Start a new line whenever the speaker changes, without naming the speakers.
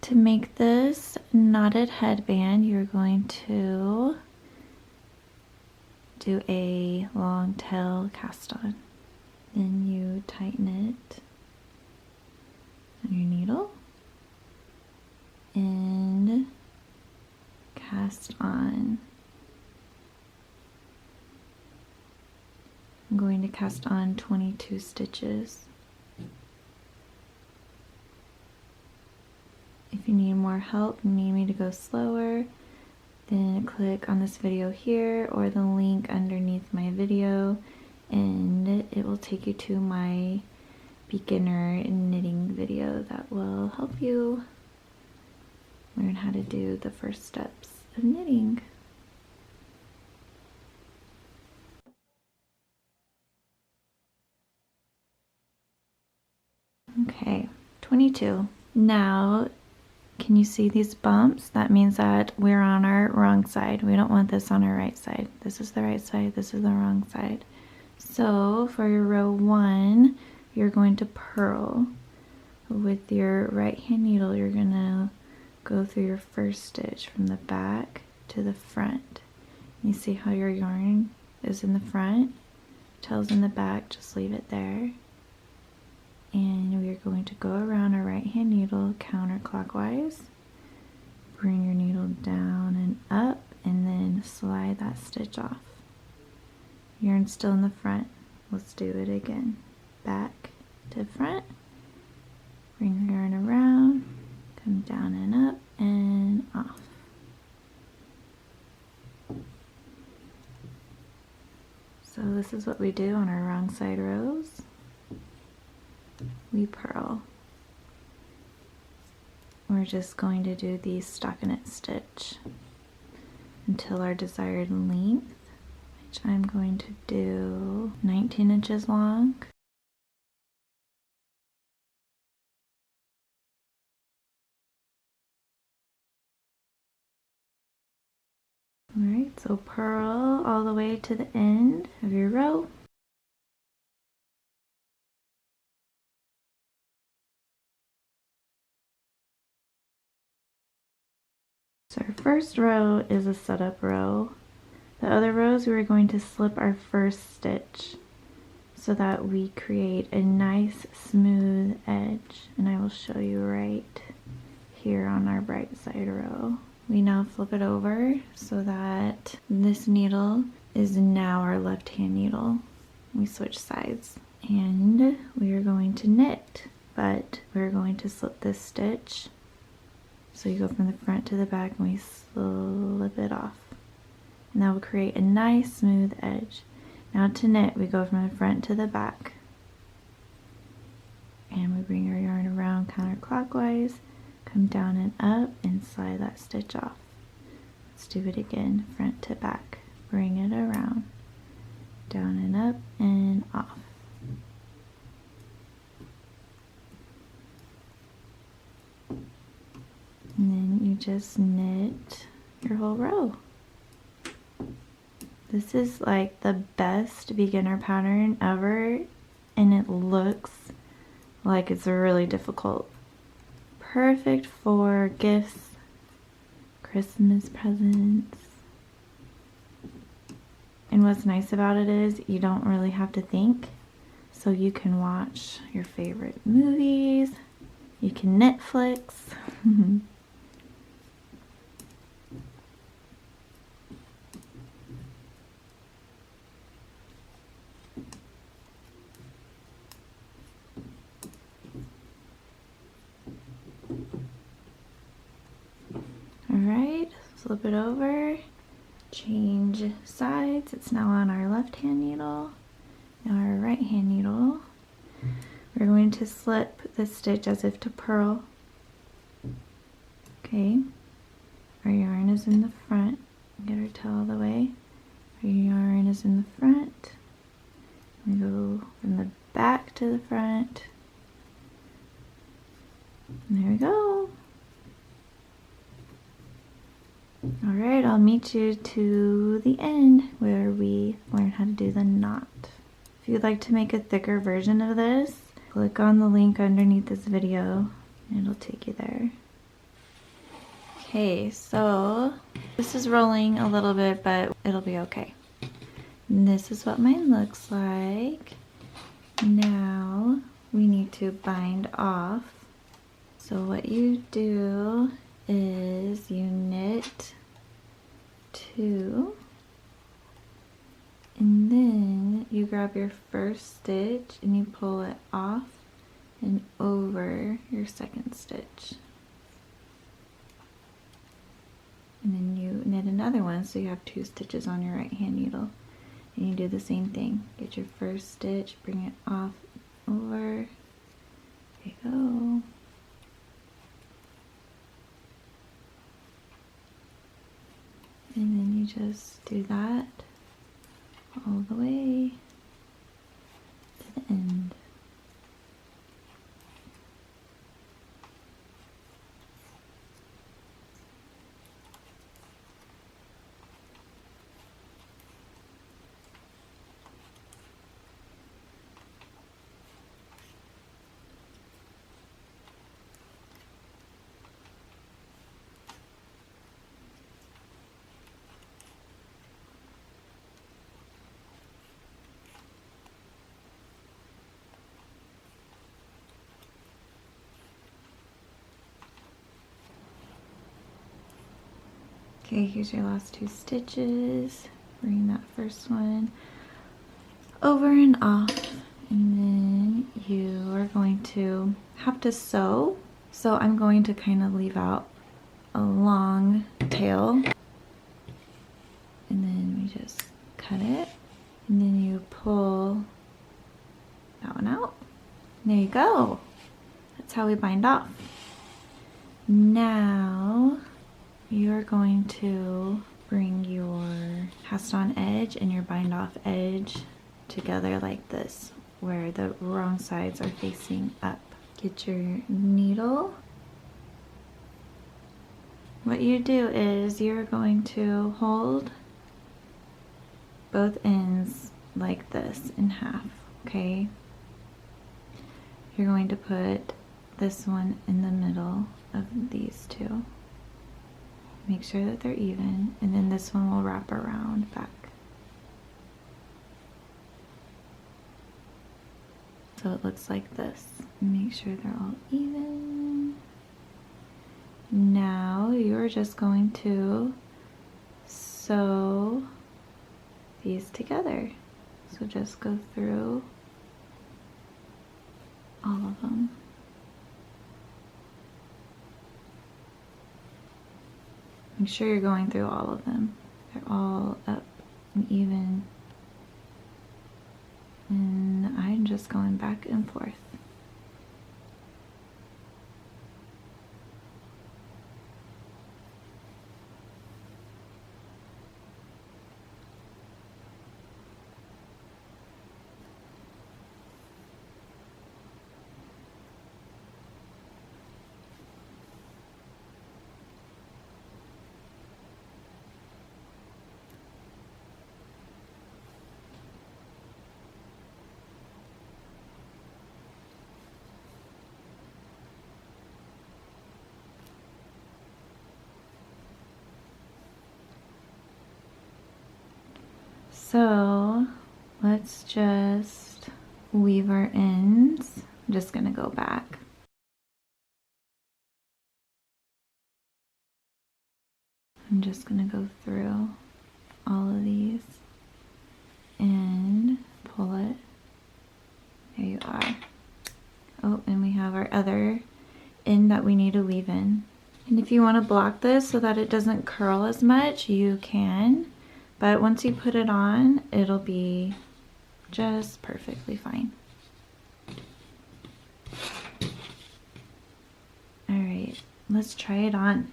To make this knotted headband, you're going to do a long tail cast on. Then you tighten it on your needle and cast on. I'm going to cast on 22 stitches. If you need more help, you need me to go slower, then click on this video here or the link underneath my video and it will take you to my beginner knitting video that will help you learn how to do the first steps of knitting. Okay, 22. Now, can you see these bumps? That means that we're on our wrong side. We don't want this on our right side. This is the right side, this is the wrong side. So for your row 1, you're going to purl. With your right hand needle, you're gonna go through your first stitch from the back to the front. You see how your yarn is in the front, tail's in the back, just leave it there. And we are going to go around our right hand needle counterclockwise, bring your needle down and up, and then slide that stitch off. Yarn's still in the front. Let's do it again. Back to front, bring your yarn around, come down and up and off. So this is what we do on our wrong side rows. We purl. We're just going to do the stockinette stitch until our desired length, which I'm going to do 19 inches long. Alright, so purl all the way to the end of your row. So our first row is a setup row. The other rows we're going to slip our first stitch so that we create a nice smooth edge, and I will show you right here on our right side row. We now flip it over so that this needle is now our left hand needle. We switch sides and we are going to knit, but we're going to slip this stitch. So you go from the front to the back and we slip it off. And that will create a nice smooth edge. Now to knit, we go from the front to the back. And we bring our yarn around counterclockwise, come down and up and slide that stitch off. Let's do it again, front to back. Bring it around, down and up and off. And then you just knit your whole row. This is like the best beginner pattern ever, and it looks like it's really difficult. Perfect for gifts, Christmas presents. And what's nice about it is you don't really have to think. So you can watch your favorite movies, you can Netflix. Alright, flip it over, change sides. It's now on our left hand needle. Now our right hand needle. We're going to slip the stitch as if to purl. Okay, our yarn is in the front. Get our tail all the way. Our yarn is in the front. We go from the back to the front. And there we go. Alright, I'll meet you to the end where we learn how to do the knot. If you'd like to make a thicker version of this, click on the link underneath this video and it'll take you there. Okay, so this is rolling a little bit, but it'll be okay. And this is what mine looks like. Now we need to bind off. So what you do is you knit 2, and then you grab your first stitch and you pull it off and over your second stitch. And then you knit another one, so you have 2 stitches on your right hand needle. And you do the same thing. Get your first stitch, bring it off, over. There you go. And then you just do that all the way to the end. Okay, here's your last 2 stitches. Bring that first one over and off, and then you are going to have to sew. So I'm going to kind of leave out a long tail, and then we just cut it, and then you pull that one out. There you go. That's how we bind off. Now you're going to bring your cast on edge and your bind off edge together like this, where the wrong sides are facing up. Get your needle. What you do is you're going to hold both ends like this in half, okay? You're going to put this one in the middle of these 2. Make sure that they're even, and then this one will wrap around back. So it looks like this. Make sure they're all even. Now you're just going to sew these together. So just go through all of them. Make sure you're going through all of them. They're all up and even. And I'm just going back and forth. So let's just weave our ends. I'm just gonna go back. I'm just gonna go through all of these and pull it. There you are. Oh, and we have our other end that we need to weave in. And if you want to block this so that it doesn't curl as much, you can. But once you put it on, it'll be just perfectly fine. All right, let's try it on.